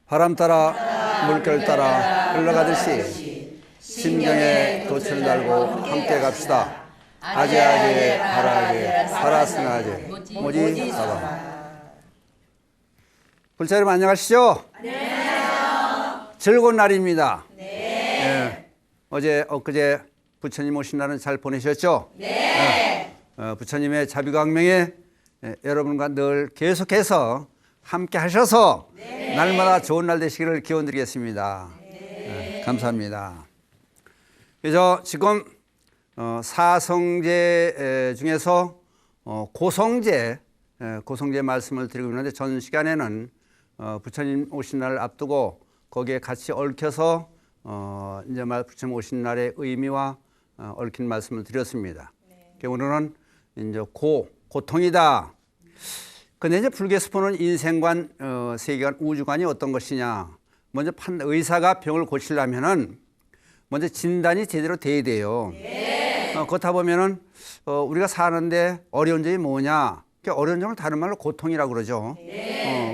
바람 따라 물결 따라 흘러가듯이 심정에 돛을 달고 함께 갑시다. 아재아재 바라게 살았으나제 모지 사바. 불자 여러분 안녕하시죠? 안녕하세요. 즐거운 날입니다. 네. 어제 엊그제 부처님 오신 날은 잘 보내셨죠? 네. 부처님의 자비광명에 여러분과 늘 계속해서 함께 하셔서 날마다 좋은 날 되시기를 기원드리겠습니다. 감사합니다. 그래서 지금 사성제 중에서 고성제 말씀을 드리고 있는데, 전 시간에는 부처님 오신 날을 앞두고 거기에 같이 얽혀서 이제 부처님 오신 날의 의미와 얽힌 말씀을 드렸습니다. 오늘은 이제 고통이다. 근데 이제 불교에서 보는 인생관, 세계관, 우주관이 어떤 것이냐. 먼저 의사가 병을 고치려면은 먼저 진단이 제대로 돼야 돼요. 그렇다 보면은 우리가 사는데 어려운 점이 뭐냐. 어려운 점을 다른 말로 고통이라고 그러죠.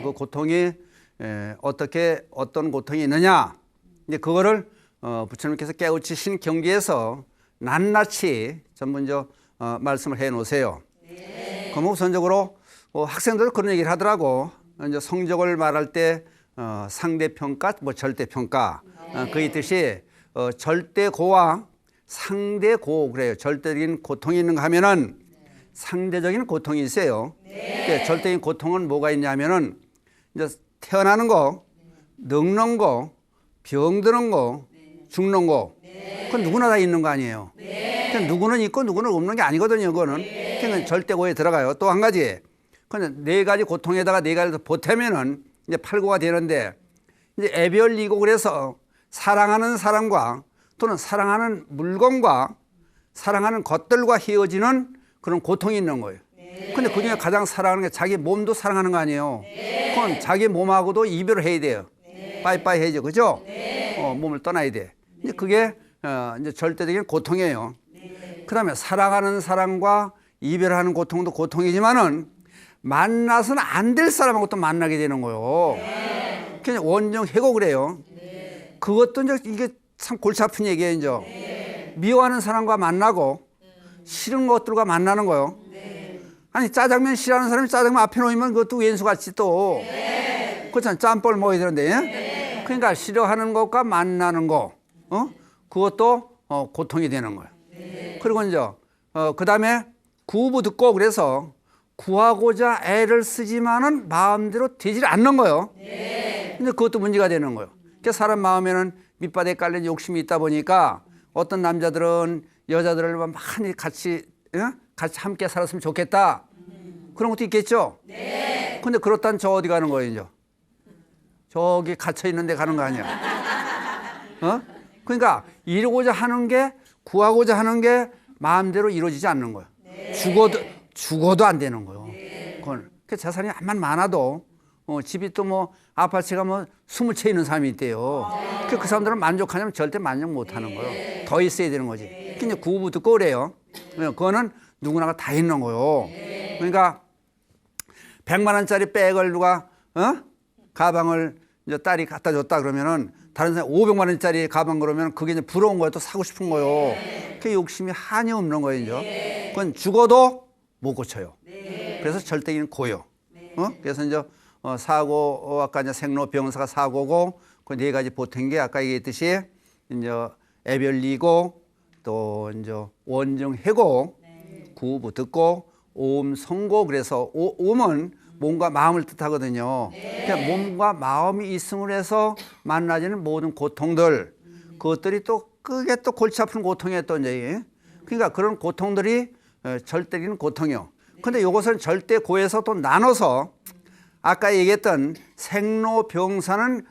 그 고통이 어떤 고통이 있느냐. 이제 그거를 부처님께서 깨우치신 경지에서 낱낱이 전부 이제 말씀을 해 놓으세요. 그럼 우선적으로 학생들 그런 얘기를 하더라고. 이제 성적을 말할 때 상대평가, 절대평가. 그 있듯이 절대고와 상대고 그래요. 절대적인 고통이 있는가 하면은 상대적인 고통이 있어요. 절대적인 고통은 뭐가 있냐면은 이제 태어나는 거, 늙는 거, 병드는 거, 죽는 거. 그건 누구나 다 있는 거 아니에요. 누구는 있고 누구는 없는 게 아니거든요. 그거는. 그러니까 절대고에 들어가요. 또 한 가지. 그냥 네 가지 고통에다가 네 가지를 보태면은 이제 팔고가 되는데, 이제 애별이고 그래서 사랑하는 사람과 또는 사랑하는 물건과 사랑하는 것들과 헤어지는 그런 고통이 있는 거예요. 근데 그 중에 가장 사랑하는 게 자기 몸도 사랑하는 거 아니에요. 그건 자기 몸하고도 이별을 해야 돼요. 빠이빠이 해야죠. 그죠? 몸을 떠나야 돼. 이제 그게 이제 절대적인 고통이에요. 그 다음에 사랑하는 사람과 이별하는 고통도 고통이지만은 만나서는 안 될 사람하고 또 만나게 되는 거예요. 그냥 원정 해고 그래요. 그것도 이제 이게 참 골치 아픈 얘기예요. 이제 미워하는 사람과 만나고 싫은 것들과 만나는 거예요. 아니 짜장면 싫어하는 사람이 짜장면 앞에 놓으면 그것도 왼수같이 또 그렇잖아요. 짬뽕을 먹어야 되는데. 그러니까 싫어하는 것과 만나는 거, 그것도 고통이 되는 거예요. 그리고 이제 그 다음에 구부 듣고 그래서 구하고자 애를 쓰지만은 마음대로 되질 않는 거예요. 근데 그것도 문제가 되는 거예요. 그러니까 사람 마음에는 밑바닥에 깔린 욕심이 있다 보니까 어떤 남자들은 여자들을 많이 같이 함께 살았으면 좋겠다. 그런 것도 있겠죠. 근데 그렇다면 저 어디 가는 거예요, 이제? 저기 갇혀 있는 데 가는 거 아니야. 그러니까 이루고자 하는 게, 구하고자 하는 게 마음대로 이루어지지 않는 거예요. 죽어도 안 되는 거예요. 그건 그 재산이 암만 많아도 집이 또 뭐 아파트가 뭐 20채 있는 사람이 있대요. 그 사람들은 만족하냐면 절대 만족 못 하는 거예요. 더 있어야 되는 거지. 근데 구부 듣고 그래요. 그거는 누구나가 다 있는 거예요. 그러니까 100만 원짜리 백을 누가 가방을 이제 딸이 갖다 줬다 그러면은 다른 사람 500만 원짜리 가방 그러면 그게 이제 부러운 거예요. 또 사고 싶은 거예요. 그 욕심이 한이 없는 거예요. 이제 그건 죽어도 못 고쳐요. 그래서 절대적인 고요. 그래서 이제 사고, 아까 이제 생로병사가 사고고, 그 네 가지 보탠 게 아까 얘기했듯이 이제 애별리고, 또 이제 원정해고, 구부 듣고, 오음 성고. 그래서 오음은 몸과 마음을 뜻하거든요. 그러니까 몸과 마음이 있음으로 해서 만나지는 모든 고통들, 그것들이 또 크게 또 골치 아픈 고통이에요. 또 이제 그러니까 그런 고통들이 절대적인 고통이요. 근데 이것은 절대고에서 또 나눠서 아까 얘기했던 생로병사는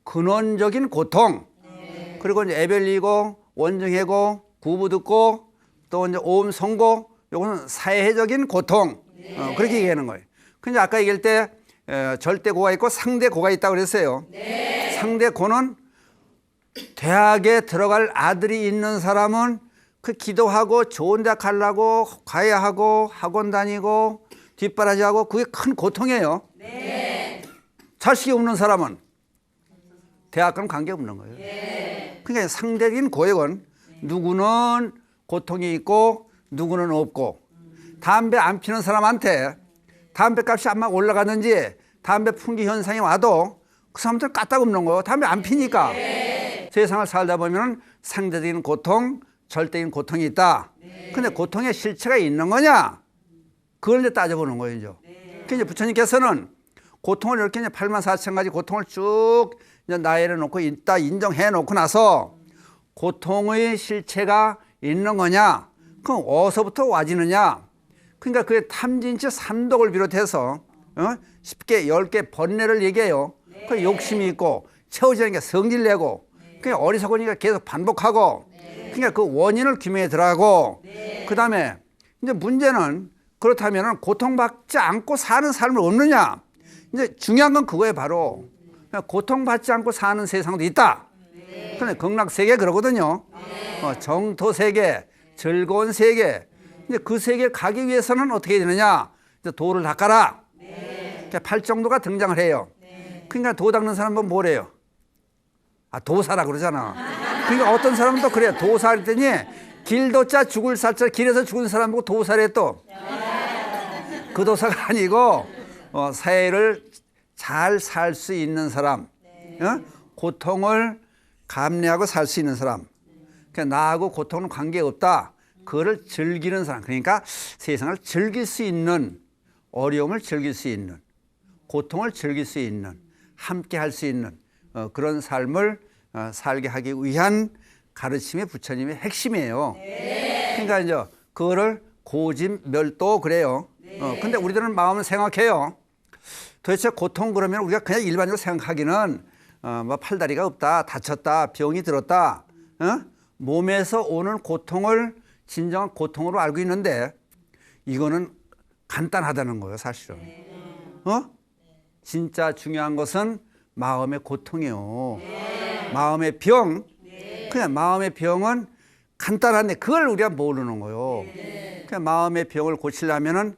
근원적인 고통, 그리고 이제 애별리고, 원정해고, 구부 듣고, 또 이제 오음 성고, 이것은 사회적인 고통. 그렇게 얘기하는 거예요. 근데 아까 얘기할 때 절대고가 있고 상대고가 있다고 그랬어요. 상대고는 대학에 들어갈 아들이 있는 사람은 그 기도하고 좋은 대학 가려고 가야 하고 학원 다니고 뒷바라지하고 그게 큰 고통이에요. 자식이 없는 사람은 대학과는 관계없는 거예요. 그러니까 상대적인 고역은 누구는 고통이 있고 누구는 없고, 담배 안 피는 사람한테 담배 값이 안 막 올라가든지 담배 품귀 현상이 와도 그 사람들은 까딱없는 거예요. 담배 안 피니까. 세상을 살다 보면 상대적인 고통, 절대적인 고통이 있다. 근데 고통의 실체가 있는 거냐? 그걸 이제 따져보는 거예요. 이제. 이제 부처님께서는 고통을 이렇게 이제 8만 4천 가지 고통을 쭉 이제 나열해 놓고 있다 인정해 놓고 나서 고통의 실체가 있는 거냐? 그럼 어디서부터 와지느냐? 그러니까 그 탐진치 삼독을 비롯해서 10개, 10개 번뇌를 얘기해요. 그 욕심이 있고 채워지는 게 성질 내고 그냥 어리석으니까 계속 반복하고 그러니까 그 원인을 규명해 들어가고 그 다음에 이제 문제는 그렇다면 고통받지 않고 사는 삶을 없느냐? 이제 중요한 건 그거예요. 바로 고통받지 않고 사는 세상도 있다. 그런데 극락세계 그러거든요. 정토세계, 즐거운 세계. 이제 그 세계에 가기 위해서는 어떻게 해야 되느냐? 이제 도를 닦아라. 팔정도가 등장을 해요. 그러니까 도 닦는 사람은 뭐래요? 도사라 그러잖아. 그러니까 어떤 사람은 또 그래요. 도사 그랬더니 길도자 죽을 살자 길에서 죽은 사람 보고 도사래 또. 그 도사가 아니고 사회를 잘 살 수 있는 사람, 고통을 감내하고 살 수 있는 사람. 그러니까 나하고 고통은 관계없다. 그거를 즐기는 사람. 그러니까 세상을 즐길 수 있는, 어려움을 즐길 수 있는, 고통을 즐길 수 있는, 함께 할 수 있는 그런 삶을 살게 하기 위한 가르침이 부처님의 핵심이에요. 그러니까 이제 그거를 고짐멸도 그래요. 근데 우리들은 마음을 생각해요. 도대체 고통 그러면 우리가 그냥 일반적으로 생각하기는 뭐 팔다리가 없다, 다쳤다, 병이 들었다, 몸에서 오는 고통을 진정한 고통으로 알고 있는데 이거는 간단하다는 거예요, 사실은. 진짜 중요한 것은 마음의 고통이요. 마음의 병. 그냥 마음의 병은 간단한데 그걸 우리가 모르는 거예요. 그냥 마음의 병을 고치려면은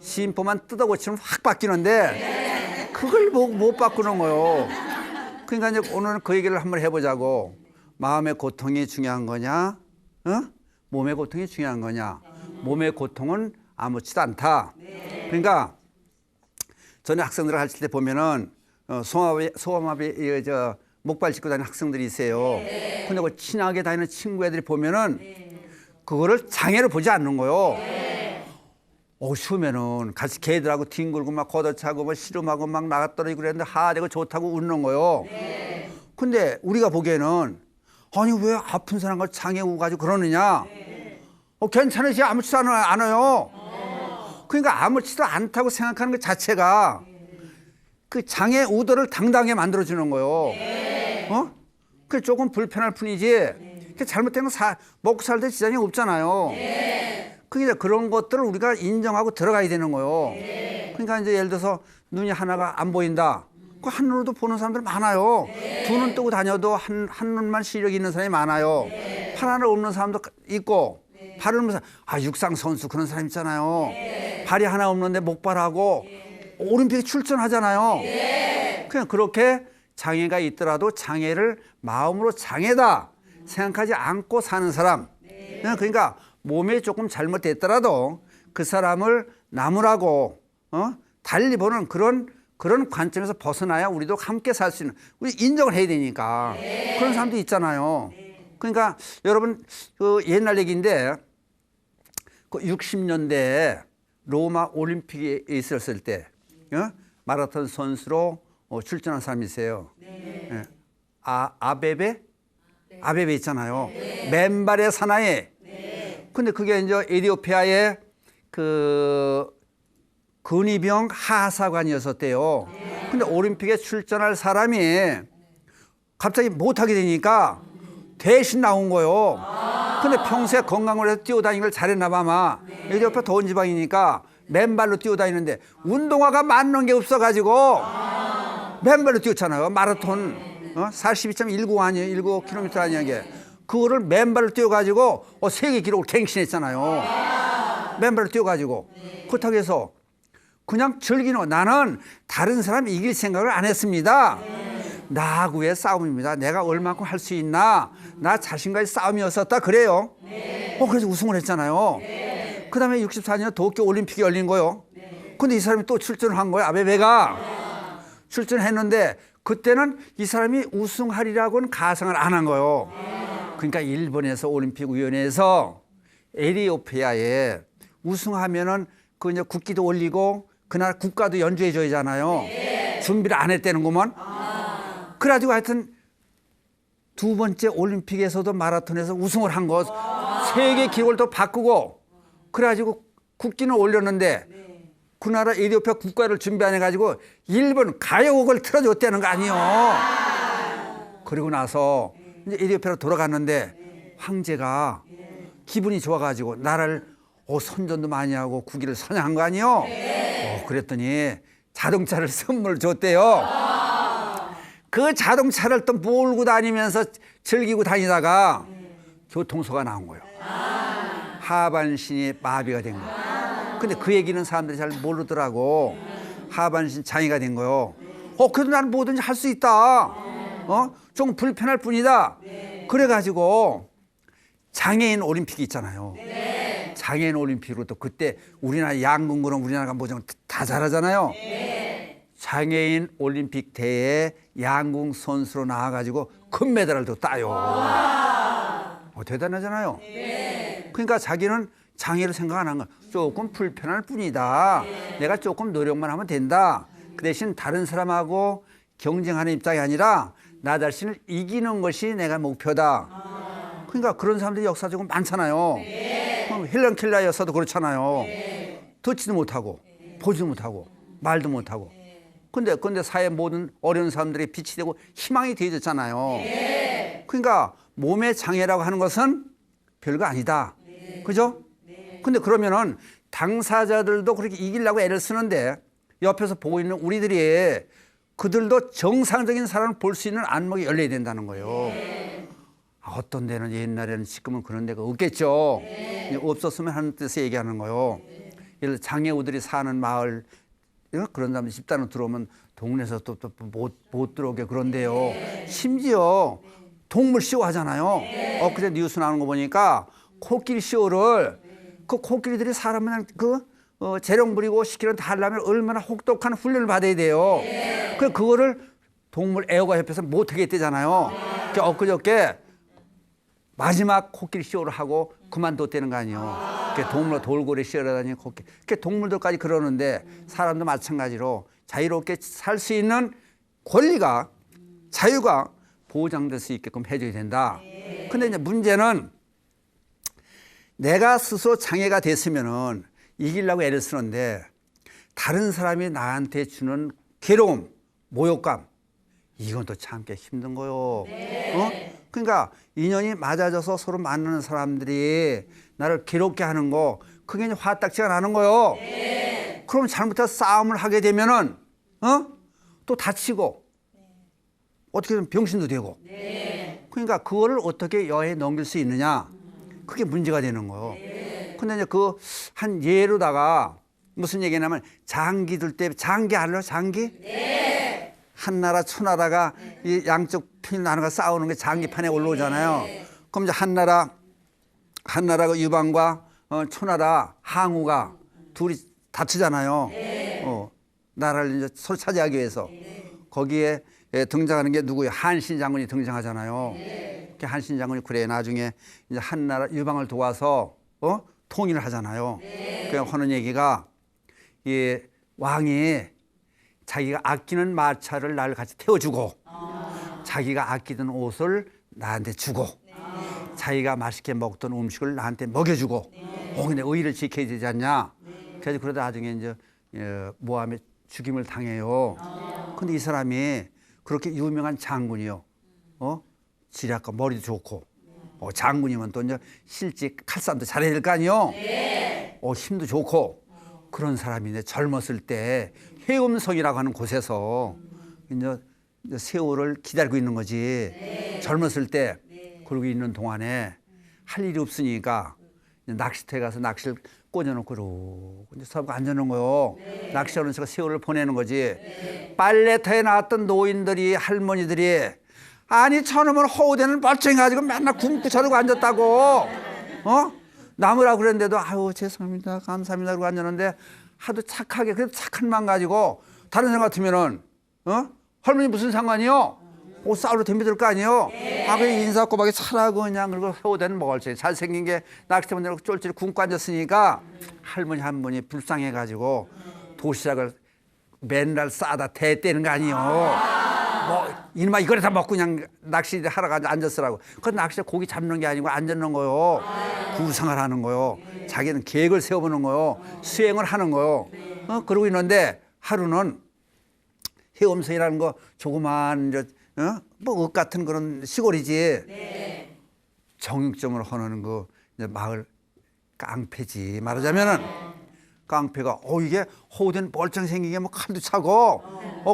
심보만 뜯어 고치면 확 바뀌는데 그걸 못 바꾸는 거예요. 그러니까 이제 오늘은 그 얘기를 한번 해보자고. 마음의 고통이 중요한 거냐? 몸의 고통이 중요한 거냐? 몸의 고통은 아무렇지도 않다. 그러니까 전에 학생들 가르칠 때 보면은 소아마비 목발 짚고 다니는 학생들이 있어요. 근데 그 친하게 다니는 친구 애들이 보면은 그거를 장애로 보지 않는 거요. 쉬우면은 같이 걔들하고 뒹굴고 막 걷어차고 뭐 씨름하고 막 나갔더니 그랬는데 하대고 좋다고 웃는 거요. 근데 우리가 보기에는 아니 왜 아픈 사람과 장애 오고 가지고 그러느냐? 괜찮으시 아무렇지도 않아요. 그러니까 아무렇지도 않다고 생각하는 것 자체가 그 장애 우도를 당당하게 만들어주는 거예요. 그게 조금 불편할 뿐이지. 잘못된 건 먹고 살 때 지장이 없잖아요. 그게 그런 것들을 우리가 인정하고 들어가야 되는 거예요. 그러니까 이제 예를 들어서 눈이 하나가 안 보인다. 그 한 눈으로도 보는 사람들 많아요. 두 눈 뜨고 다녀도 한 눈만 시력이 있는 사람이 많아요. 팔 하나 없는 사람도 있고, 발을 없는 사람, 육상 선수 그런 사람 있잖아요. 발이 하나 없는데 목발하고 올림픽에 출전하잖아요. 그냥 그렇게 장애가 있더라도 장애를 마음으로 장애다 생각하지 않고 사는 사람. 그러니까 몸에 조금 잘못됐더라도 그 사람을 나무라고 달리 보는 그런 관점에서 벗어나야 우리도 함께 살 수 있는, 우리 인정을 해야 되니까. 그런 사람도 있잖아요. 그러니까 여러분 그 옛날 얘기인데 그 60년대에 로마 올림픽에 있었을 때 마라톤 선수로 출전한 사람이 있어요. 아베베 있잖아요. 맨발의 사나이. 근데 그게 이제 에티오피아의 그 근위병 하사관이었었대요. 근데 올림픽에 출전할 사람이 갑자기 못하게 되니까 대신 나온 거예요. 근데 평소에 건강을 해서 뛰어다니는 걸 잘했나 봐, 아마. 에티오피아 더운 지방이니까 맨발로 뛰어다니는데 운동화가 맞는 게 없어가지고 맨발로 뛰었잖아요. 마라톤 42.19 아니에요? 19km 아니에요, 이게. 그거를 맨발로 뛰어가지고 세계 기록을 갱신했잖아요. 맨발로 뛰어가지고. 그렇다고 해서 그냥 즐기는 거. 나는 다른 사람 이길 생각을 안 했습니다. 나하고의 싸움입니다. 내가 얼마큼 할 수 있나? 나 자신과의 싸움이었었다 그래요. 그래서 우승을 했잖아요. 그 다음에 64년 도쿄 올림픽이 열린 거요. 근데 이 사람이 또 출전을 한 거예요. 아베베가 출전했는데 그때는 이 사람이 우승하리라고는 가상을 안 한 거예요. 그러니까 일본에서 올림픽위원회에서 에티오피아에 우승하면은 그 이제 국기도 올리고 그날 국가도 연주해 줘야 하잖아요. 준비를 안 했다는구먼. 그래가지고 하여튼 두 번째 올림픽에서도 마라톤에서 우승을 한 거. 세계 기록을 또 바꾸고 그래가지고 국기는 올렸는데 그 나라 에티오피아 국가를 준비 안 해가지고 일본 가요곡을 틀어줬다는 거 아니에요. 그리고 나서 이제 에티오피아로 돌아갔는데 황제가 기분이 좋아가지고 나라를 선전도 많이 하고 국기를 선양한 거 아니에요. 그랬더니 자동차를 선물 줬대요. 그 자동차를 또 몰고 다니면서 즐기고 다니다가 교통사고가 나온 거예요. 하반신이 마비가 된 거예요. 근데 그 얘기는 사람들이 잘 모르더라고. 하반신 장애가 된 거예요. 그래도 나는 뭐든지 할 수 있다. 좀 불편할 뿐이다. 그래가지고 장애인 올림픽이 있잖아요. 장애인 올림픽으로 또 그때 우리나라 양궁으로 우리나라가 뭐좀 다 잘하잖아요. 장애인 올림픽 대회에 양궁 선수로 나와가지고 금메달을 또 따요. 대단하잖아요. 그러니까 자기는 장애를 생각 안 한 거야. 조금 불편할 뿐이다. 내가 조금 노력만 하면 된다. 그 대신 다른 사람하고 경쟁하는 입장이 아니라 나 자신을 이기는 것이 내가 목표다. 그러니까 그런 사람들이 역사적으로 많잖아요. 헬런 켈러 여사도 그렇잖아요. 듣지도 못하고 보지도 못하고 말도 못하고. 근데 사회 모든 어려운 사람들이 빛이 되고 희망이 되어졌잖아요. 그러니까 몸의 장애라고 하는 것은 별거 아니다. 그죠? 근데 그러면은 당사자들도 그렇게 이기려고 애를 쓰는데 옆에서 보고 있는 우리들이 그들도 정상적인 사람을 볼 수 있는 안목이 열려야 된다는 거예요. 어떤 데는 옛날에는 지금은 그런 데가 없겠죠. 없었으면 하는 뜻에 얘기하는 거예요. 예를 들어 장애우들이 사는 마을 그런 사람들 집단으로 들어오면 동네에서 또 못 들어오게 그런데요. 심지어 동물 쇼 하잖아요. 엊그제 뉴스 나오는 거 보니까 코끼리 쇼를 그 코끼리들이 사람을 재롱 부리고 시키는 다 하려면 얼마나 혹독한 훈련을 받아야 돼요. 그거를 동물 애호가 협회에서 못하게 했대잖아요. 엊그저께 마지막 코끼리 쇼를 하고 그만뒀다는 거 아니에요. 동물로 돌고래 쇼라다니 코끼리. 동물들까지 그러는데 사람도 마찬가지로 자유롭게 살 수 있는 권리가 자유가 보장될 수 있게끔 해줘야 된다. 근데 이제 문제는 내가 스스로 장애가 됐으면은 이기려고 애를 쓰는데 다른 사람이 나한테 주는 괴로움, 모욕감 이건 또 참기 힘든 거요. 그러니까 인연이 맞아져서 서로 만나는 사람들이 나를 괴롭게 하는 거 그게 이제 화딱지가 나는 거요. 그럼 잘못해서 싸움을 하게 되면은 또 다치고 어떻게 보면 병신도 되고. 그러니까 그거를 어떻게 여해 넘길 수 있느냐 그게 문제가 되는 거예요. 근데 이제 그 한 예로다가 무슨 얘기냐면 장기 들 때 장기 알아요? 장기? 한 나라 초나라가 이 양쪽 편 나라가 싸우는 게 장기판에 올라오잖아요. 그럼 이제 한 나라가 유방과 초나라 항우가 둘이 다투잖아요. 나라를 이제 서로 차지하기 위해서 거기에 등장하는 게 누구예요? 한신 장군이 등장하잖아요. 한신 장군이 그래 나중에 이제 한 나라 유방을 도와서 통일을 하잖아요. 그냥 하는 얘기가 이 왕이 자기가 아끼는 마차를 날 같이 태워주고 자기가 아끼던 옷을 나한테 주고 자기가 맛있게 먹던 음식을 나한테 먹여주고 근데 의의를 지켜야 되지 않냐. 그래서 그러다 나중에 이제 모함에 죽임을 당해요. 근데 이 사람이 그렇게 유명한 장군이요. 지략과 머리도 좋고 장군이면 또 이제 실제 칼싸움도 잘해야 될 거 아니에요. 힘도 좋고 그런 사람이 이제 젊었을 때 해음성이라고 하는 곳에서 이제 세월을 기다리고 있는 거지. 젊었을 때 그러고 있는 동안에 할 일이 없으니까 낚시터에 가서 낚시를 꽂아놓고 이렇게 서고 앉아놓은 거요. 낚시하는 제가 세월을 보내는 거지. 빨래터에 나왔던 노인들이 할머니들이 아니 저놈은 허우대는 멀쩡히 가지고 맨날 굶고 저러고 앉았다고. 남으라고 그랬는데도 아유 죄송합니다 감사합니다 그러고 앉았는데 하도 착하게 그래도 착한 마음 가지고 다른 사람 같으면은 할머니 무슨 상관이요? 옷 싸우러 덤벼들 거 아니에요? 아 그냥 인사 꼬박에 차라고 그냥 그리고 허우대는 멀쩡히 잘생긴 게 낚시터 문제로 쫄쫄이 굶고 앉았으니까 할머니 한 분이 불쌍해 가지고 도시락을 맨날 싸다 대떼는 거 아니에요? 뭐 이놈아 이거를 다 먹고 그냥 낚시하러 가서 앉았으라고. 그 낚시에 고기 잡는 게 아니고 앉는 거요. 구상을 하는 거요. 자기는 계획을 세워보는 거요. 수행을 하는 거요. 그러고 있는데 하루는 해엄성이라는 거 조그만 뭐 읍 같은 그런 시골이지. 정육점을 하는 그 이제 마을 깡패지 말하자면은 깡패가 이게 호된 멀쩡히 생긴 게 뭐 칼도 차고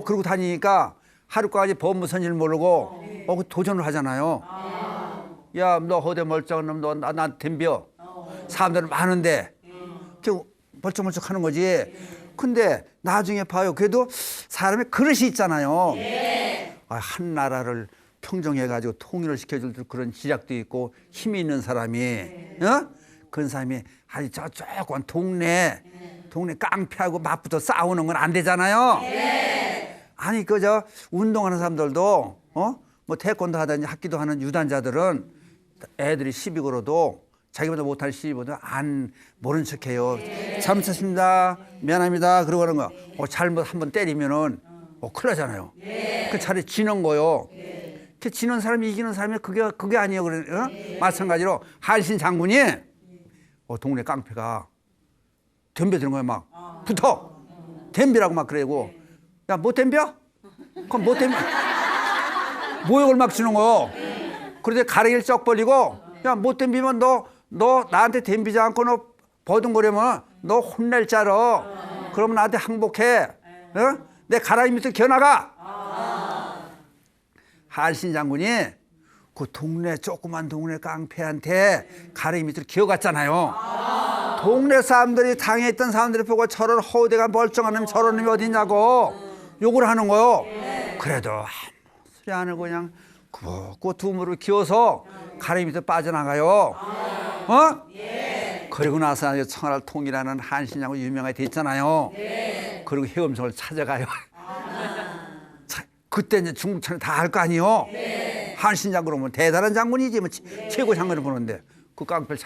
그러고 다니니까 하루까지 법무선 일 모르고 그 도전을 하잖아요. 야 너 허대 멀쩡한 놈 너 나한테 덤벼. 사람들은 많은데 이렇게 멀쩡멀쩡 하는 거지. 근데 나중에 봐요. 그래도 사람의 그릇이 있잖아요. 한 나라를 평정해가지고 통일을 시켜줄 그런 지략도 있고 힘이 있는 사람이 그런 사람이 아니 저 조금 동네 깡패하고 맞붙어 싸우는 건 안 되잖아요. 아니 그저 운동하는 사람들도 뭐 태권도 하든지 합기도 하는 유단자들은 애들이 시비 걸어도 자기보다 못할 시비 보다 안 모른 척해요. 잘못했습니다. 미안합니다. 그러고 하는 거. 잘못 한번 때리면은 큰일 나잖아요. 그 차라리 지는 거요. 그 지는 사람이 이기는 사람이 그게 아니에요. 그래. 마찬가지로 한신 장군이 동네 깡패가 덤벼드는 거예요. 막 붙어 덤비라고 막 그러고 야 못 덤벼? 그럼 못 덤벼. 모욕을 막 주는 거요. 그런데 가랭이를 쩍 벌리고 야 못 덤비면 너 나한테 덤비지 않고 너 버둥거리면 너 혼낼 자러. 그러면 나한테 항복해. 내 가랑이 밑으로 기어나가. 한신 장군이 그 조그만 동네 깡패한테 가랑이 밑으로 기어갔잖아요. 동네 사람들이 당했던 사람들이 보고 저런 허우대가 멀쩡한 놈 저런 놈이 어딨냐고 욕을 하는 거요. 그래도 소리 안 하고 그냥 그 두 무릎 기어서 가랑이 밑으로 빠져나가요. 그리고 나서 청나라 통일하는 한신 장군 유명하게 됐잖아요. 그리고 해엄성을 찾아가요. 그때 이제 중국 천에 다 할 거 아니요. 한신 장군 오면 대단한 장군이지 뭐 최고 장군을 보는데 그 깡패를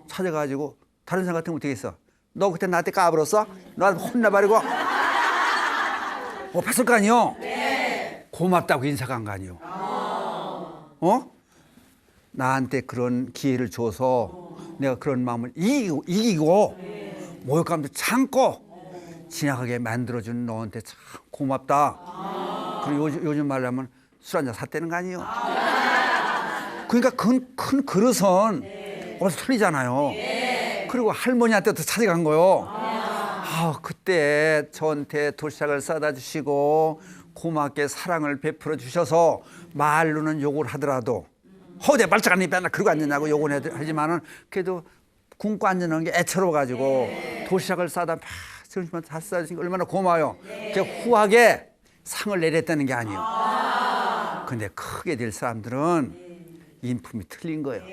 찾아가지고 다른 사람 같으면 어떻게 했어? 너 그때 나한테 까불었어? 너한테 혼나버리고 봤을 거 아니요. 고맙다고 인사가 한 거 아니요. 나한테 그런 기회를 줘서 내가 그런 마음을 이기고 모욕감도 참고 지나가게 만들어준 너한테 참 고맙다. 그리고 요즘 말로 하면 술 한잔 샀다는 거 아니에요. 그러니까 큰 그릇은 어디서 틀리잖아요. 그리고 할머니한테도 찾아간 거요. 그때 저한테 도시락을 싸다 주시고 고맙게 사랑을 베풀어 주셔서 말로는 욕을 하더라도 허대 발작한 입에 맨날 그러고 앉느냐고 욕은 하지만은 그래도 굶고 앉는 게 애처로워가지고 도시락을 싸다 막 다 싸주시니까 얼마나 고마워요. 후하게 상을 내렸다는 게 아니에요. 근데 크게 될 사람들은 인품이 틀린 거예요.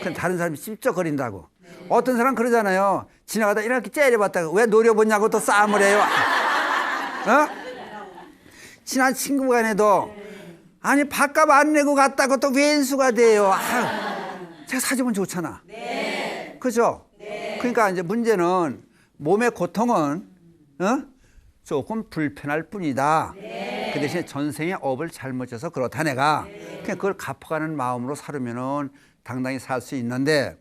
그럼 다른 사람이 찝쩍거린다고. 어떤 사람 그러잖아요. 지나가다 이렇게 째려봤다가 왜 노려보냐고 또 싸움을 해요. 친한 친구 간에도 아니 밥값 안 내고 갔다고 또 왼수가 돼요. 제가 사주면 좋잖아. 그죠? 그러니까 이제 문제는 몸의 고통은 조금 불편할 뿐이다. 그 대신에 전생의 업을 잘못 져서 그렇다 내가. 그냥 그걸 갚아가는 마음으로 살으면은 당당히 살 수 있는데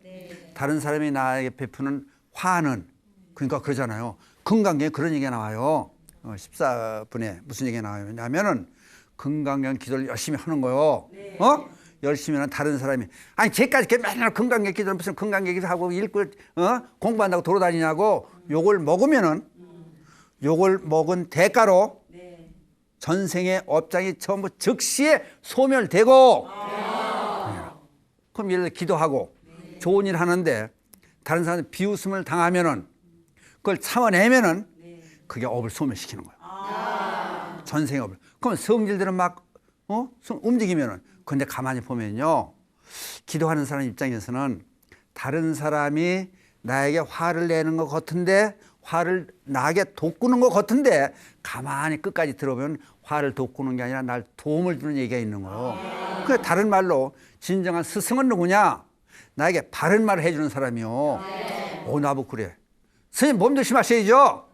다른 사람이 나에게 베푸는 화는 그러니까 그러잖아요. 금강경에 그런 얘기가 나와요. 14분에 무슨 얘기가 나오냐면은 금강경 기도를 열심히 하는 거요. 열심히 하는 다른 사람이 아니 쟤까지 맨날 금강경 기도를 무슨 금강경 기도 하고 읽고 공부한다고 돌아다니냐고 욕을 먹으면은 욕을 먹은 대가로 전생의 업장이 전부 즉시에 소멸되고 그럼 예를 들어 기도하고 좋은 일 하는데 다른 사람한테 비웃음을 당하면은 그걸 참아내면은 그게 업을 소멸시키는 거예요. 전생의 업을. 그럼 성질들은 막 움직이면은 근데 가만히 보면요. 기도하는 사람 입장에서는 다른 사람이 나에게 화를 내는 것 같은데 화를 나게 돋구는 것 같은데 가만히 끝까지 들어보면 화를 돋구는 게 아니라 날 도움을 주는 얘기가 있는 거예요. 그 다른 말로 진정한 스승은 누구냐? 나에게 바른 말을 해주는 사람이요. 나보고 그래. 스님 몸 조심하셔야죠.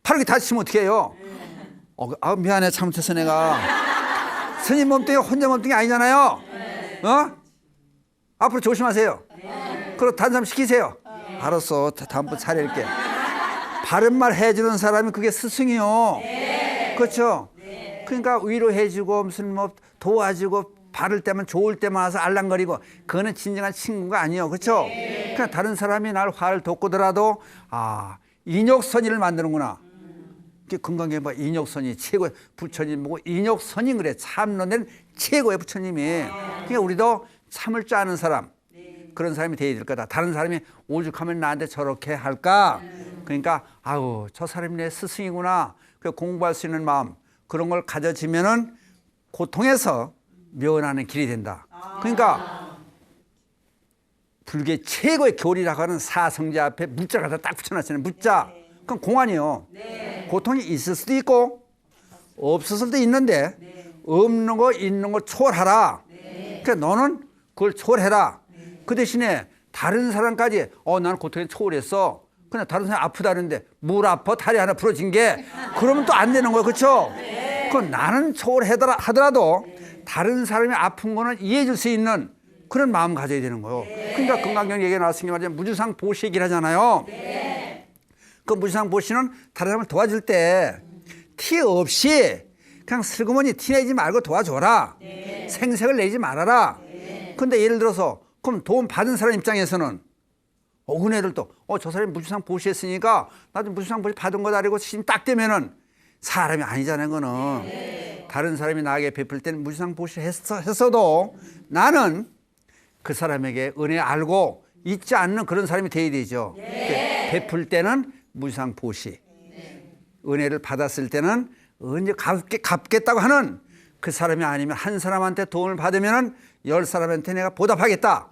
팔 이렇게 다치면 어떻게 해요? 미안해 잘못했어 내가. 스님 몸뚱이 혼자 몸뚱이 아니잖아요. 앞으로 조심하세요. 그리고 다른 사람 시키세요. 알았어. 다음부터 차릴게. 바른 말 해주는 사람이 그게 스승이요. 그렇죠? 그러니까 위로해주고 무슨 뭐 도와주고 바를 때만 좋을 때만 와서 알랑거리고 그거는 진정한 친구가 아니에요. 그렇죠? 그러니까 다른 사람이 날 화를 돋구더라도 인욕선이를 만드는구나. 건강에 뭐 인욕선이 최고의 부처님 보고 인욕선이 그래. 참론된 최고의 부처님이. 그러니까 우리도 참을 줄 아는 사람 그런 사람이 돼야 될 거다. 다른 사람이 오죽하면 나한테 저렇게 할까? 그러니까 저 사람이 내 스승이구나. 그 공부할 수 있는 마음 그런 걸 가져지면은 고통에서 면하는 길이 된다. 그러니까 불교의 최고의 교리라고 하는 사성제 앞에 무자를 갖다 딱 붙여놨잖아요. 무자. 그건 공안이요. 고통이 있을 수도 있고 없을 수도 있는데 없는 거 있는 거 초월하라. 그러니까 너는 그걸 초월해라. 그 대신에 다른 사람까지 나는 고통에 초월했어. 그냥 다른 사람이 아프다는데 뭘 아파? 다리 하나 부러진 게 그러면 또 안 되는 거예요. 그렇죠? 그건 나는 초월하더라도 다른 사람이 아픈 거는 이해해 줄 수 있는 그런 마음 가져야 되는 거예요. 그러니까 건강경 얘기가 나왔으니까 말이야 무주상 보시 얘기를 하잖아요. 그 무주상 보시는 다른 사람을 도와줄 때 티 없이 그냥 슬그머니 티 내지 말고 도와줘라. 생색을 내지 말아라. 근데 예를 들어서 그럼 도움 받은 사람 입장에서는 은혜를 또 저 사람이 무주상 보시했으니까 나도 무주상 보시 받은 거다 그리고 힘 딱 되면은 사람이 아니잖아요. 그거는 다른 사람이 나에게 베풀 때는 무주상 보시했어도 나는 그 사람에게 은혜 알고 잊지 않는 그런 사람이 돼야 되죠. 베풀 때는 무주상 보시, 은혜를 받았을 때는 언제 갚겠다고 하는 그 사람이 아니면 한 사람한테 도움을 받으면은 10사람한테 내가 보답하겠다.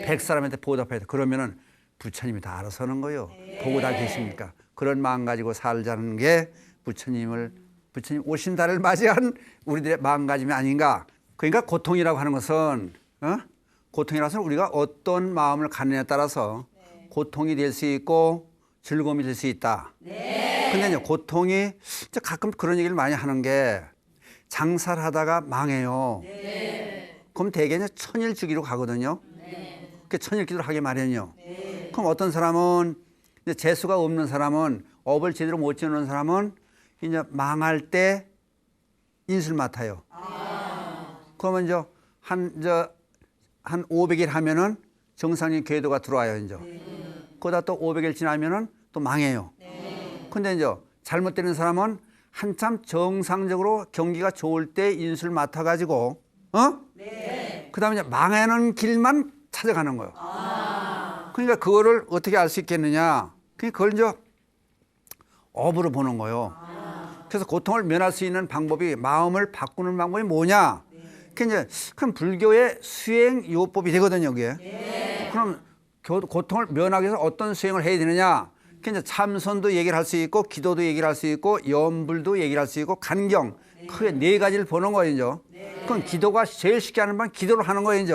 100사람한테 보답하겠다. 그러면은 부처님이 다 알아서 하는 거예요. 보고 다 계십니까? 그런 마음 가지고 살자는 게 부처님 오신 달을 맞이한 우리들의 마음가짐이 아닌가. 그러니까 고통이라고 하는 것은 고통이라서 우리가 어떤 마음을 갖느냐에 따라서 고통이 될 수 있고 즐거움이 될 수 있다. 근데 고통이 가끔 그런 얘기를 많이 하는 게 장사를 하다가 망해요. 그럼 대개 천일주기로 가거든요. 그 천일기도를 하게 마련이요. 그럼 어떤 사람은 이제 재수가 없는 사람은 업을 제대로 못 지는 사람은 이제 망할 때 인술 맡아요. 그러면 이제 한 500일 하면은 정상적인 궤도가 들어와요. 이제 그러다 또 500일 지나면은 또 망해요. 근데 이제 잘못되는 사람은 한참 정상적으로 경기가 좋을 때 인술 맡아가지고 그다음에 이제 망하는 길만 찾아가는 거예요. 그러니까 그거를 어떻게 알 수 있겠느냐? 그걸 이제 업으로 보는 거예요. 그래서 고통을 면할 수 있는 방법이 마음을 바꾸는 방법이 뭐냐? 그럼 불교의 수행 요법이 되거든요, 그게. 그럼 고통을 면하기 위해서 어떤 수행을 해야 되느냐? 이제 참선도 얘기를 할 수 있고, 기도도 얘기를 할 수 있고, 염불도 얘기를 할 수 있고, 간경. 크게 4가지를 보는 거예요, 이제. 그럼 기도가 제일 쉽게 하는 방 기도를 하는 거예요, 이제.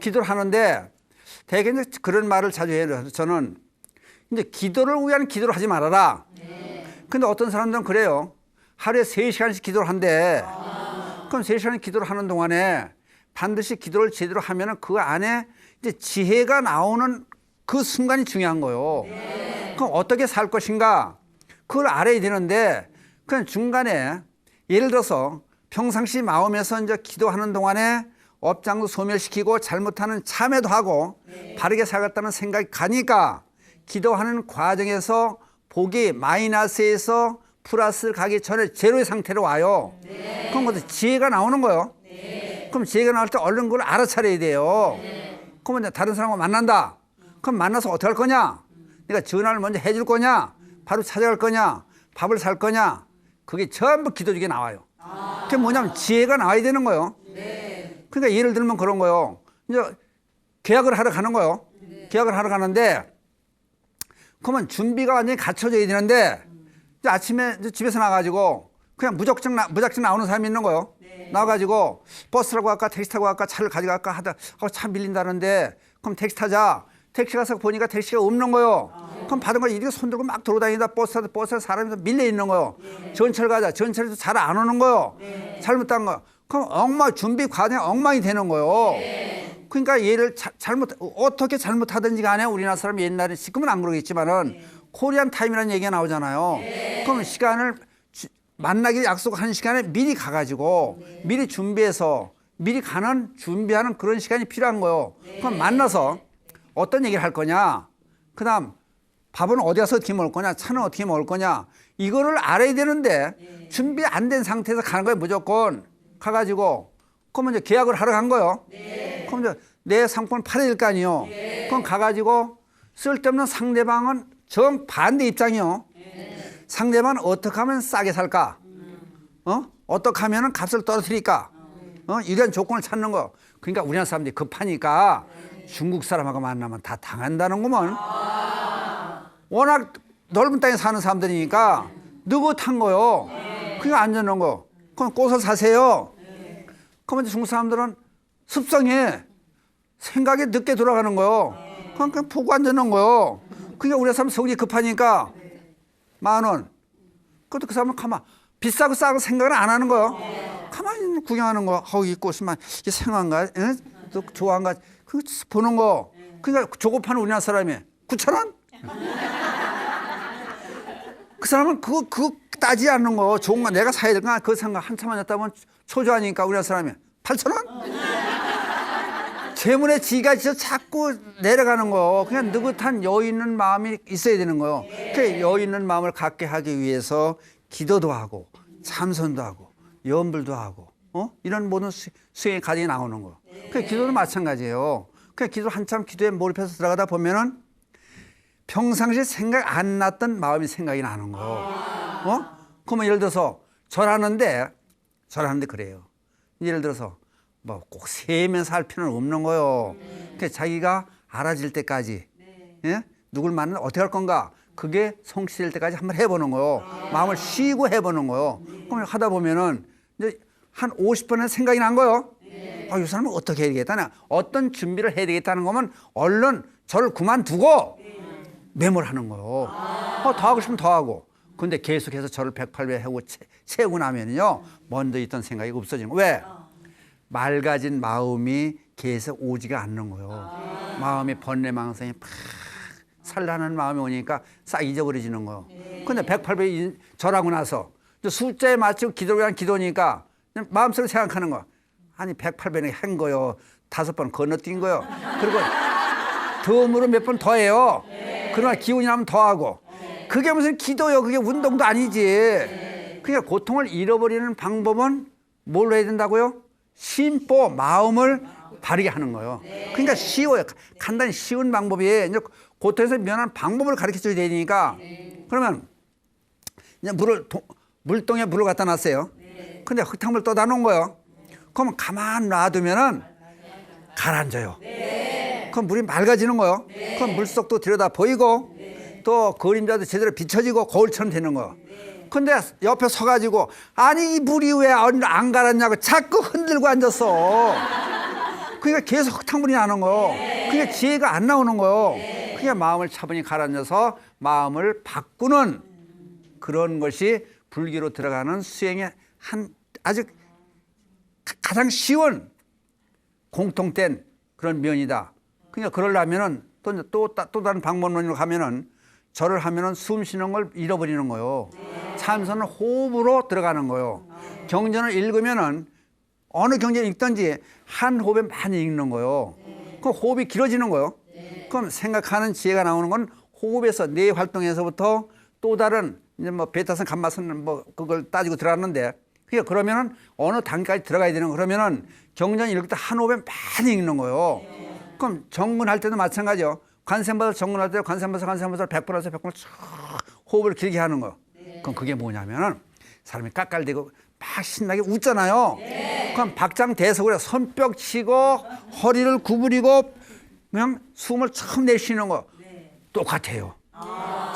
기도를 하는데 되게 이제 그런 말을 자주 해요. 저는 이제 기도를 위한 기도를 하지 말아라. 근데 어떤 사람들은 그래요. 하루에 3시간씩 기도를 한대. 그럼 3시간 기도를 하는 동안에 반드시 기도를 제대로 하면은 그 안에 이제 지혜가 나오는 그 순간이 중요한 거예요. 그럼 어떻게 살 것인가? 그걸 알아야 되는데 그냥 중간에 예를 들어서 평상시 마음에서 이제 기도하는 동안에 업장도 소멸시키고 잘못하는 참회도 하고 바르게 살겠다는 생각이 가니까 기도하는 과정에서 복이 마이너스에서 플러스 가기 전에 제로의 상태로 와요. 그럼 지혜가 나오는 거예요. 그럼 지혜가 나올 때 얼른 그걸 알아차려야 돼요. 그러면 이제 다른 사람과 만난다. 그럼 만나서 어떻게 할 거냐? 네가 전화를 먼저 해줄 거냐? 바로 찾아갈 거냐? 밥을 살 거냐? 그게 전부 기도 중에 나와요. 그게 뭐냐면 지혜가 나와야 되는 거예요. 그러니까 예를 들면 그런 거요. 이제 계약을 하러 가는 거요. 계약을 하러 가는데 그러면 준비가 완전히 갖춰져야 되는데 이제 아침에 이제 집에서 나가지고 그냥 무작정 나오는 사람이 있는 거요. 나와가지고 버스 타고 갈까 택시 타고 갈까 차를 가져갈까 하다 차 밀린다는데 그럼 택시 타자. 택시 가서 보니까 택시가 없는 거요. 그럼 받은 걸 이렇게 손들고 막 돌아다니다 버스에 사람이 밀려 있는 거요. 전철 가자. 전철에도 잘 안 오는 거요. 잘못한 거. 그럼 준비 과정이 엉망이 되는 거요. 그러니까 얘를 어떻게 잘못하든지 간에 우리나라 사람 옛날에 지금은 안 그러겠지만은 코리안 타임이라는 얘기가 나오잖아요. 그럼 시간을 만나기 약속한 시간에 미리 가가지고 미리 준비해서 미리 준비하는 그런 시간이 필요한 거예요. 그럼 만나서 어떤 얘기를 할 거냐, 그 다음 밥은 어디 가서 어떻게 먹을 거냐, 차는 어떻게 먹을 거냐, 이거를 알아야 되는데 준비 안 된 상태에서 가는 거예요. 무조건 가가지고 그러면 이제 계약을 하러 간 거예요. 그럼 이제 내 상품을 팔아야 될 거 아니에요. 그럼 가가지고 쓸데없는 상대방은 정반대 입장이요. 상대방은 어떻게 하면 싸게 살까? 어떻게 하면 값을 떨어뜨릴까? 이런 조건을 찾는 거. 그러니까 우리나라 사람들이 급하니까 중국 사람하고 만나면 다 당한다는 거면. 워낙 넓은 땅에 사는 사람들이니까 느긋한 거요. 그러니까 안 되는 거. 그럼 꽃을 사세요. 그러면 중국 사람들은 습성에 생각이 늦게 돌아가는 거요. 그냥 보고 앉는 거요. 그러니까 우리 사람 성질이 급하니까 10,000원. 그것도 그 사람은 비싸고 싸고 생각을 안 하는 거요. 가만히 구경하는 거. 이 꽃이만 이게 생한가? 또 좋아한가? 그 보는 거. 그러니까 조급한 우리나라 사람이 9,000원? 그 사람은 그거 따지지 않는 거. 좋은 거 내가 사야 될까? 그 생각 한참만 했다면 초조하니까 우리나라 사람이 8,000원? 재물의 지가 진짜 자꾸 내려가는 거. 그냥 느긋한 여유 있는 마음이 있어야 되는 거요. 그 여유 있는 마음을 갖게 하기 위해서 기도도 하고 참선도 하고 염불도 하고 이런 모든 수행의 과정이 나오는 거. 그 기도도 마찬가지예요. 그 기도 한참 기도에 몰입해서 들어가다 보면은 평상시에 생각 안 났던 마음이 생각이 나는 거. 그러면 예를 들어서 절하는데 그래요. 예를 들어서 뭐 꼭 세면서 할 필요는 없는 거요. 그러니까 자기가 알아질 때까지 예? 누굴 만나면 어떻게 할 건가? 그게 성취될 때까지 한번 해보는 거요. 마음을 쉬고 해보는 거요. 그럼 하다 보면은 이제 한 50번의 생각이 난 거요. 이 사람은 어떻게 해야 되겠다. 어떤 준비를 해야 되겠다는 거면 얼른 저를 그만두고 메모를 하는 거요. 더 하고 싶으면 더 하고. 근데 계속해서 저를 108배 하고 채우고 나면요. 먼저 있던 생각이 없어지는 거예요. 왜? 맑아진 마음이 계속 오지가 않는 거예요. 마음이 번뇌망상이 팍 산란한 마음이 오니까 싹 잊어버려지는 거예요. 근데 108배 절하고 나서 숫자에 맞추고 기도를 위한 기도니까 마음속으로 생각하는 거. 아니 108배는 한 거요. 5번 건너뛴 거요. 그리고 덤으로 몇 번 더 해요. 그러나 기운이 나면 더 하고. 그게 무슨 기도요. 그게 운동도 아니지. 그러니까 고통을 잃어버리는 방법은 뭘로 해야 된다고요? 심보, 마음을 바르게 하는 거예요. 그러니까 쉬워요. 간단히 쉬운 방법이에요. 이제 고통에서 면하는 방법을 가르쳐 줘야 되니까. 그러면 이제 물통에 물을 갖다 놨어요. 근데 흙탕물 떠다 놓은 거예요. 그러면 가만 놔두면은 가라앉아요. 그럼 물이 맑아지는 거예요. 그럼 물속도 들여다 보이고 또 그림자도 제대로 비춰지고 거울처럼 되는 거예요. 근데 옆에 서가지고 아니 이 물이 왜 안 가라앉냐고 자꾸 흔들고 앉았어. 그러니까 계속 흙탕물이 나는 거예요. 그러니까 지혜가 안 나오는 거예요. 그러니까 마음을 차분히 가라앉아서 마음을 바꾸는 그런 것이 불교로 들어가는 수행의 아주 가장 쉬운 공통된 그런 면이다. 그러니까 그러려면은 또 다른 방법론으로 가면은 절을 하면은 숨 쉬는 걸 잃어버리는 거요. 참선은 호흡으로 들어가는 거요. 경전을 읽으면은 어느 경전을 읽든지 한 호흡에 많이 읽는 거요. 그 호흡이 길어지는 거요. 그럼 생각하는 지혜가 나오는 건 호흡에서 뇌 활동에서부터 또 다른 이제 뭐 베타선, 감마선 뭐 그걸 따지고 들어갔는데 그러니까 그러면은 어느 단계까지 들어가야 되는 거 그러면은 경전 읽을 때 한 호흡에 많이 읽는 거요. 그럼 정근할 때도 마찬가지요. 관세음보살 정근할 때 관세음보살 100번 해서 100번을 쭉 호흡을 길게 하는 거. 그럼 그게 뭐냐면은 사람이 깔깔대고 막 신나게 웃잖아요. 그럼 박장대소를 손뼉 치고 허리를 구부리고 그냥 숨을 처음 내쉬는 거 똑같아요.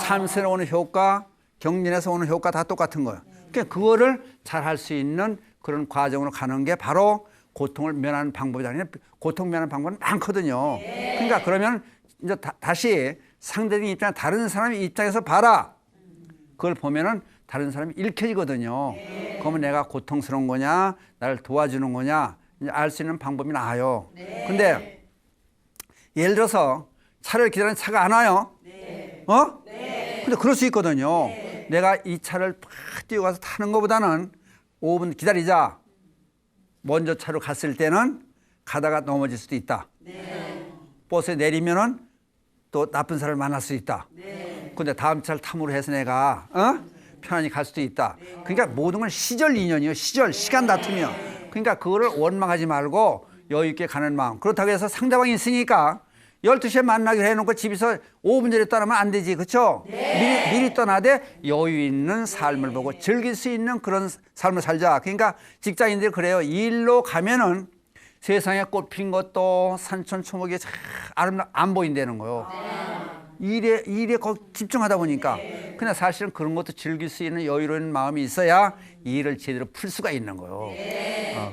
참선에 오는 효과, 경전에서 오는 효과 다 똑같은 거예요. 그러니까 그거를 잘 할 수 있는 그런 과정으로 가는 게 바로 고통을 면하는 방법이잖아요. 고통 면하는 방법은 많거든요. 그러니까 그러면 이제 다시 상대적인 입장, 다른 사람의 입장에서 봐라. 그걸 보면은 다른 사람이 읽혀지거든요. 그러면 내가 고통스러운 거냐, 나를 도와주는 거냐, 알 수 있는 방법이 나와요. 근데 예를 들어서 차를 기다리는 차가 안 와요. 근데 그럴 수 있거든요. 내가 이 차를 팍 뛰어가서 타는 것보다는 5분 기다리자. 먼저 차로 갔을 때는 가다가 넘어질 수도 있다. 버스에 내리면은 또 나쁜 사람을 만날 수 있다. 근데 다음 차를 탐으로 해서 내가 편안히 갈 수도 있다. 그러니까 모든 건 시절 인연이요. 시간 다툼이요. 그러니까 그거를 원망하지 말고 여유 있게 가는 마음. 그렇다고 해서 상대방이 있으니까 12시에 만나기로 해놓고 집에서 5분 전에 떠나면 안 되지. 그렇죠? 미리 떠나되 여유 있는 삶을 보고 즐길 수 있는 그런 삶을 살자. 그러니까 직장인들이 그래요. 일로 가면은 세상에 꽃 핀 것도 산천초목이 안 보인다는 거예요. 일에 거기 집중하다 보니까. 그냥 사실은 그런 것도 즐길 수 있는 여유로운 마음이 있어야 이 일을 제대로 풀 수가 있는 거예요.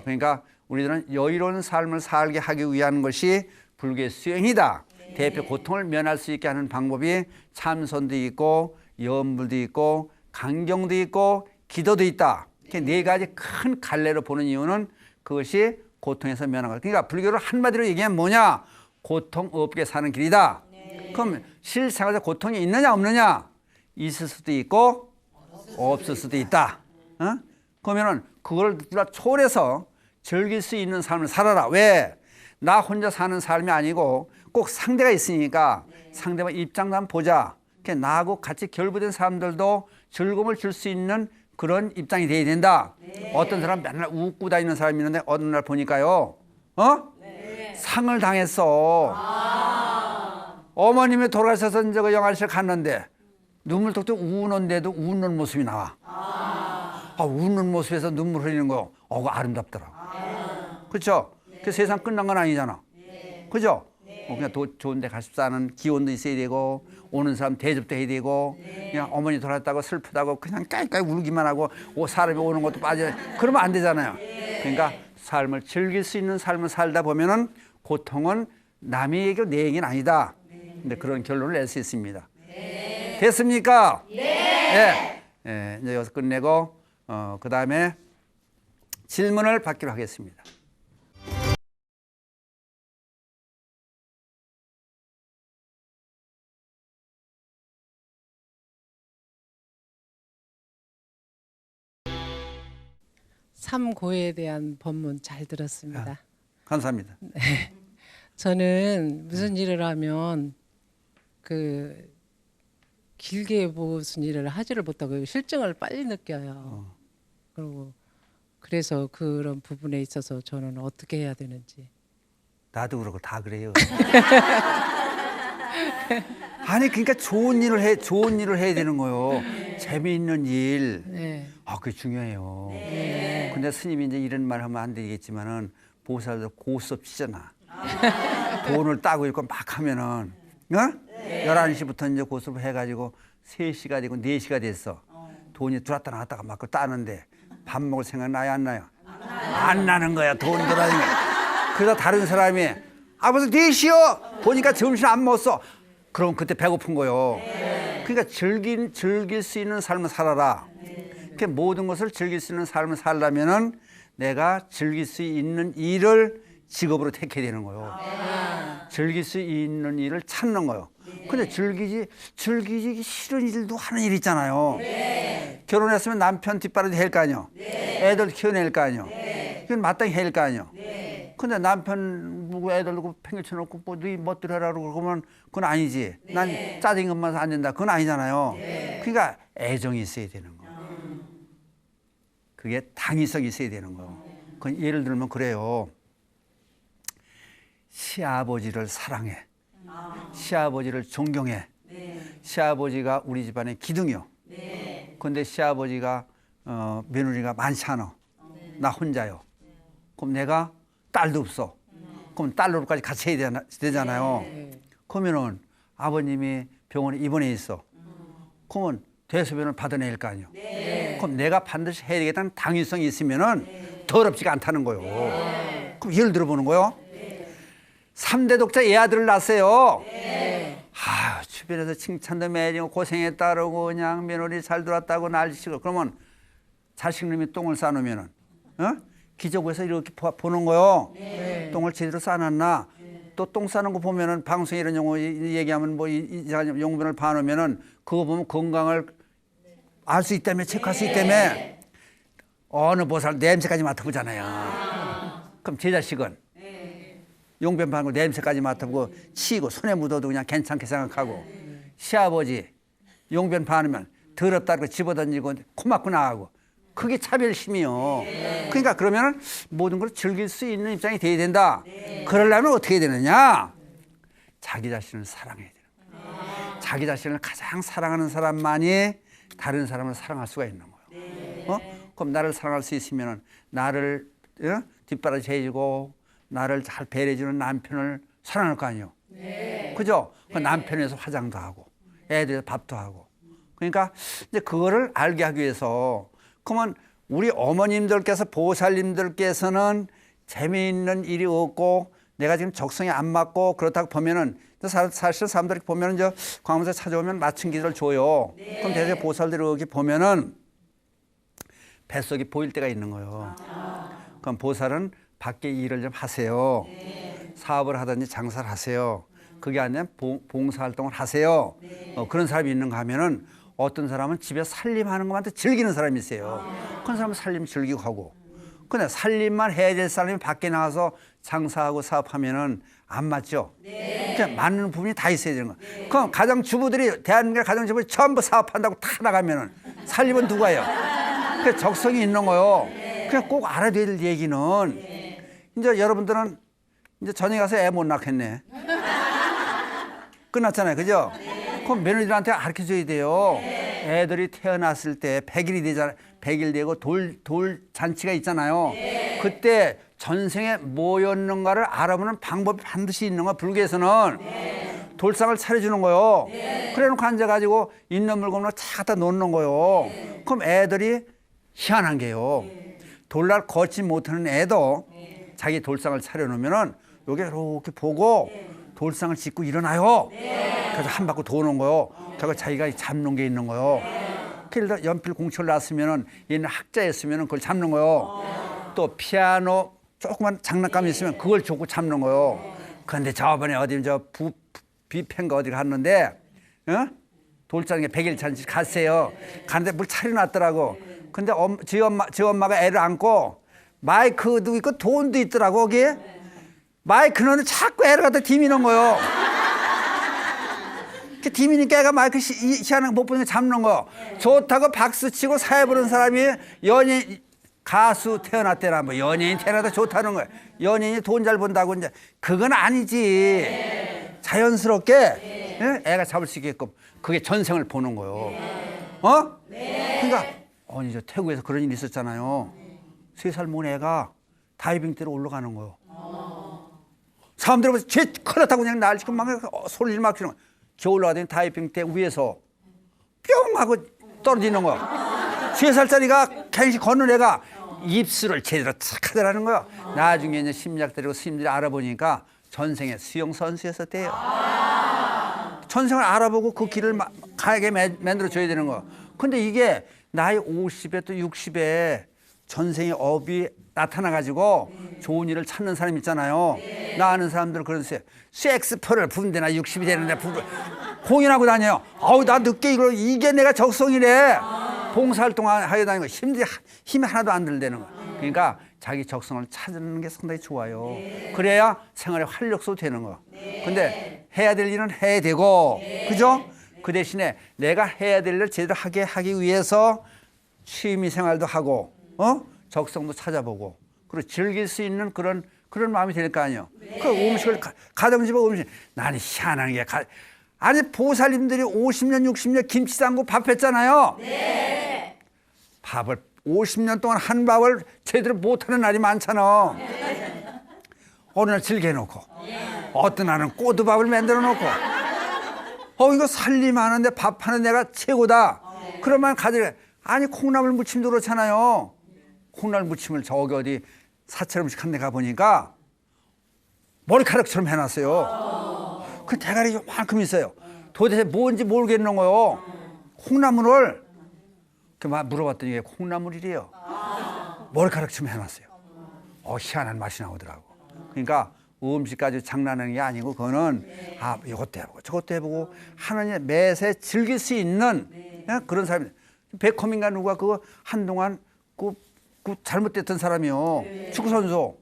그러니까 우리들은 여유로운 삶을 살게 하기 위한 것이 불교의 수행이다. 대표 고통을 면할 수 있게 하는 방법이 참선도 있고 염불도 있고 강경도 있고 기도도 있다. 이렇게 네 가지 큰 갈래로 보는 이유는 그것이 고통에서 면한 것. 그러니까 불교를 한마디로 얘기하면 뭐냐? 고통 없게 사는 길이다. 그럼 실생활에서 고통이 있느냐 없느냐? 있을 수도 있고 없을 수도 있다. 그러면은 그걸 초월해서 즐길 수 있는 삶을 살아라. 왜? 나 혼자 사는 삶이 아니고 꼭 상대가 있으니까 상대방 입장도 한번 보자. 나하고 같이 결부된 사람들도 즐거움을 줄 수 있는 그런 입장이 돼야 된다. 어떤 사람 맨날 웃고 다니는 사람이 있는데 어느 날 보니까요. 상을 당했어. 어머님이 돌아가셔서 이제 그 영화실 갔는데 눈물 뚝뚝 우는데도 웃는 모습이 나와. 웃는 모습에서 눈물 흘리는 거 그거 아름답더라. 그렇죠? 그 세상 끝난 건 아니잖아. 그죠? 그냥 좋은 데 가십사는 기운도 있어야 되고 오는 사람 대접도 해야 되고 그냥 어머니 돌아갔다고 슬프다고 그냥 깔깔 울기만 하고 사람이 오는 것도 빠져. 그러면 안 되잖아요. 그러니까 삶을 즐길 수 있는 삶을 살다 보면은 고통은 남의 얘기고 내 얘기는 아니다. 근데 그런 결론을 낼 수 있습니다. 됐습니까? 네. 이제 여기서 끝내고 그 다음에 질문을 받기로 하겠습니다. 삼고에 대한 법문 잘 들었습니다. 감사합니다. 네. 저는 무슨 일을 하면 그 길게 무슨 일을 하지를 못하고 실증을 빨리 느껴요. 그리고 그래서 그런 부분에 있어서 저는 어떻게 해야 되는지. 나도 그렇고 다 그래요. 아니 그러니까 좋은 일을 해야 되는 거요. 재미있는 일. 네. 그게 중요해요. 근데 스님이 이제 이런 말 하면 안 되겠지만은 보살도 고수업 치잖아. 돈을 따고 있고 막 하면은 11시부터 이제 고수업 해가지고 3시가 되고 4시가 됐어. 돈이 들어왔다 나왔다가 막 따는데 밥 먹을 생각 나요 안 나요? 안 나는 거야. 돈 들어가니까. 그래서 다른 사람이 벌써 4시요. 보니까 점심 안 먹었어. 그럼 그때 배고픈 거요. 그러니까 즐길 수 있는 삶을 살아라. 이렇게 모든 것을 즐길 수 있는 삶을 살려면은 내가 즐길 수 있는 일을 직업으로 택해야 되는 거예요. 즐길 수 있는 일을 찾는 거예요. 근데 즐기기 싫은 일도 하는 일 있잖아요. 결혼했으면 남편 뒷바라지 할 거 아니요. 애들 키워낼 거 아니요. 이건 마땅히 할 거 아니요. 근데 남편 보고 애들 두고 팽개쳐놓고 네 멋대로 하라고 그러면 그건 아니지. 난 짜증 것만 안 된다. 그건 아니잖아요. 그러니까 애정이 있어야 되는 거예요. 그게 당위성이 있어야 되는 거예요. 그건 예를 들면 그래요. 시아버지를 사랑해. 시아버지를 존경해. 시아버지가 우리 집안의 기둥이요. 그런데 시아버지가 며느리가 많지 않아. 나 혼자요. 그럼 내가 딸도 없어. 그럼 딸로까지 같이 해야 되잖아요. 그러면은 아버님이 병원에 입원해 있어. 그러면 대소변을 받아내야 할 거 아니에요. 그럼 내가 반드시 해야 되겠다는 당위성이 있으면은 더럽지가 않다는 거예요. 그럼 예를 들어보는 거요. 3대 독자 애 아들을 낳았어요. 주변에서 칭찬도 매지고 고생했다 그러고 그냥 며느리 잘 들어왔다고 난리치고 그러면 자식놈이 똥을 싸놓으면은 기저귀에서 이렇게 보는 거요. 똥을 제대로 싸놨나? 또 똥 싸는 거 보면은 방송에 이런 용어 얘기하면 뭐 이상한 용변을 봐놓으면은 그거 보면 건강을 알 수 있다며 체크할 수 있다며 어느 보살 냄새까지 맡아보잖아요. 그럼 제 자식은 용변 바는 거 냄새까지 맡아보고 치고 손에 묻어도 그냥 괜찮게 생각하고 시아버지 용변 바르면 더럽다고 집어던지고 코 막고 나가고 그게 차별심이요. 그러니까 그러면은 모든 걸 즐길 수 있는 입장이 돼야 된다. 그러려면 어떻게 해야 되느냐? 자기 자신을 사랑해야 되는 거예요. 자기 자신을 가장 사랑하는 사람만이 다른 사람을 사랑할 수가 있는 거예요. 그럼 나를 사랑할 수 있으면은 나를 뒷바라지 해주고 나를 잘 배려해주는 남편을 사랑할 거 아니에요. 그죠? 그 남편에서 화장도 하고 애들에서 밥도 하고. 그러니까 이제 그거를 알게 하기 위해서 그러면 우리 어머님들께서 보살님들께서는 재미있는 일이 없고 내가 지금 적성에 안 맞고 그렇다고 보면은 사실 사람들이 보면은 저 광화문에 찾아오면 마침기를 줘요. 그럼 대개 보살들이 여기 보면은 뱃속이 보일 때가 있는 거예요. 그럼 보살은 밖에 일을 좀 하세요. 사업을 하든지 장사를 하세요. 그게 아니라 봉사활동을 하세요. 그런 사람이 있는가 하면은 어떤 사람은 집에 살림하는 것만 즐기는 사람이 있어요. 그런 사람은 살림 즐기고 하고. 근데 살림만 해야 될 사람이 밖에 나가서 장사하고 사업하면은 안 맞죠? 그냥 맞는 부분이 다 있어야 되는 거예요. 그럼 가정주부들이, 대한민국의 가정주부들이 전부 사업한다고 다 나가면은 살림은 누가 해요? 그 적성이 있는 거요. 그냥 꼭 알아야 될 얘기는 이제 여러분들은 이제 전에 가서 애 못 낳겠네. 끝났잖아요. 그죠? 그럼 며느리들한테 가르쳐 줘야 돼요. 애들이 태어났을 때 100일이 되잖아요. 100일 되고 돌 잔치가 있잖아요. 그때 전생에 뭐였는가를 알아보는 방법이 반드시 있는 거야. 불교에서는. 돌상을 차려주는 거요. 그래 놓고 앉아가지고 있는 물건으로 차 갖다 놓는 거요. 그럼 애들이 희한한 게요. 돌날 걷지 못하는 애도 자기 돌상을 차려놓으면은 여기 이렇게 보고 돌상을 짚고 일어나요. 그래서 한 바퀴 도는 거요. 그리고 자기가 잡는 게 있는 거요. 그래서 연필 공책을 놨으면은 얘는 학자였으면은 그걸 잡는 거요. 또 피아노 조그만 장난감이 있으면 그걸 줬고 잡는 거요. 그런데 저번에 어디 비펜가 어디 갔는데 돌장에 100일 잔치 갔어요. 가는데 뭘 차려놨더라고. 근데 저 엄마가 애를 안고 마이크도 있고 돈도 있더라고 거기에. 마이크는 자꾸 애를 갖다 디미는 거요. 디미니까 애가 마이크 희한한 거 못 보니까 잡는 거. 좋다고 박수 치고 사회 부르는 사람이 연예인 가수 태어났대나 뭐 연예인 태어나다 좋다는 거야. 연예인이 돈 잘 번다고 이제 그건 아니지. 자연스럽게 애가 잡을 수 있게끔 그게 전생을 보는 거요. 그러니까 아니 저 태국에서 그런 일이 있었잖아요. 3살 먹은 애가 다이빙 때로 올라가는 거요. 사람들이 보면서 쟤 큰일 났다고 그냥 날치고 막 소리를 막 지르는 거야. 저 올라가더니 다이빙 때 위에서 뿅 하고 떨어지는 거야. 3살짜리가 갱시 걷는 애가 입술을 제대로 착 하더라는 거야. 나중에 이제 심리학들이고 스님들이 알아보니까 전생에 수영 선수였었대요. 전생을 알아보고 그 길을 가게 만들어 줘야 되는 거야. 근데 이게 나이 50에 또 60에 전생의 업이 나타나가지고 좋은 일을 찾는 사람 있잖아요. 나 아는 사람들 그러세요. 섹스퍼를 부른데나 60이 되는데 공연하고 다녀요. 아우 나 늦게 이게 내가 적성이래. 봉사활동 하게 다니는 거 힘이 하나도 안 들대는 거야. 그러니까 자기 적성을 찾는 게 상당히 좋아요. 그래야 생활의 활력소 되는 거야. 근데 해야 될 일은 해야 되고 그죠? 그 대신에 내가 해야 될 일을 제대로 하기 위해서 취미 생활도 하고 적성도 찾아보고 그리고 즐길 수 있는 그런 그런 마음이 들 거 아니에요. 그 음식을 가정집에 음식 나는 희한한 게 아니 보살님들이 50년 60년 김치 담고 밥 했잖아요. 밥을 50년 동안 한 밥을 제대로 못하는 날이 많잖아. 어느 날 즐겨놓고 어떤 날은 꼬두밥을 만들어 놓고 이거 살림하는데 밥하는 내가 최고다. 그러면 가져가. 아니 콩나물 무침도 그렇잖아요. 콩나물 무침을 저기 어디 사찰 음식 한 데 가보니까 머리카락처럼 해놨어요. 그 대가리 요만큼 있어요. 도대체 뭔지 모르겠는 거요. 콩나물을 물어봤더니 이게 콩나물이래요. 머리카락처럼 해놨어요. 희한한 맛이 나오더라고. 그러니까 음식 가지고 장난하는 게 아니고 그거는 이것도 해보고 저것도 해보고 하느님 매세 즐길 수 있는 그런 사람이. 베컴인가 누가 그거 한동안 그 잘못됐던 사람이요. 축구 선수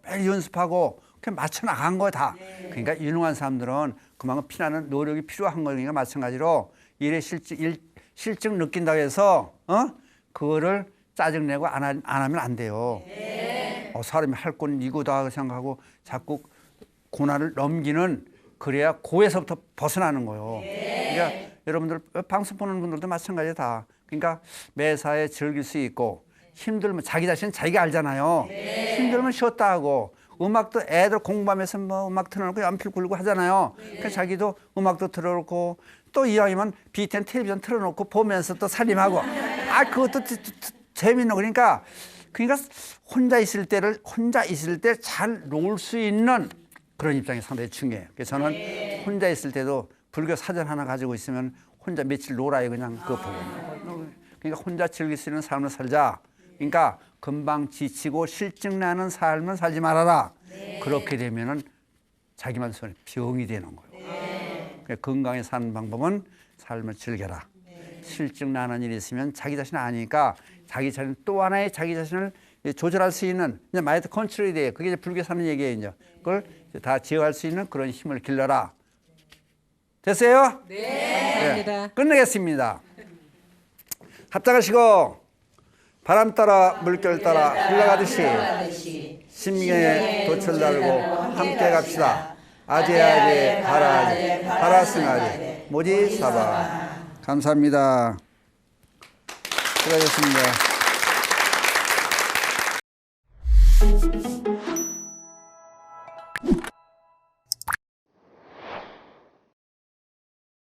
매일 연습하고 그냥 맞춰 나간 거야 다. 그러니까 유능한 사람들은 그만큼 피나는 노력이 필요한 거니까 마찬가지로 일에 실증 느낀다고 해서 그거를 짜증내고 안 하면 안 돼요. 사람이 할 건 이거다 생각하고 자꾸 고난을 넘기는 그래야 고에서부터 벗어나는 거예요. 그러니까 여러분들 방송 보는 분들도 마찬가지다. 다. 그러니까 매사에 즐길 수 있고 힘들면 자기 자신은 자기가 알잖아요. 힘들면 쉬었다 하고 음악도 애들 공부하면서 뭐 음악 틀어놓고 연필 굴고 하잖아요. 그러니까 자기도 음악도 틀어놓고 또 이왕이면 BTN 텔레비전 틀어놓고 보면서 또 살림하고 그것도 재밌는 거니까 혼자 있을 때 잘 놀 수 있는 그런 입장이 상당히 중요해요. 그래서 저는 혼자 있을 때도 불교 사전 하나 가지고 있으면 혼자 며칠 놀아요. 그냥 그거 보고. 그러니까 혼자 즐길 수 있는 삶을 살자. 그러니까 금방 지치고 실증나는 삶을 살지 말아라. 그렇게 되면은 자기만 손에 병이 되는 거예요. 그러니까 건강히 사는 방법은 삶을 즐겨라. 실증나는 일이 있으면 자기 자신 아니까 자기 자신 또 하나의 자기 자신을 조절할 수 있는 마인드 컨트롤이 돼요. 그게 이제 불교 사는 얘기예요. 이제. 그걸 다 제어할 수 있는 그런 힘을 길러라. 됐어요? 감사합니다. 끝내겠습니다. 합장하시고 바람 따라 물결 따라 흘러가듯이 심경에 돛을 달고 함께 갑시다. 아제아제 바라아제 바라승아제 모지사바. 감사합니다. 수고하셨습니다.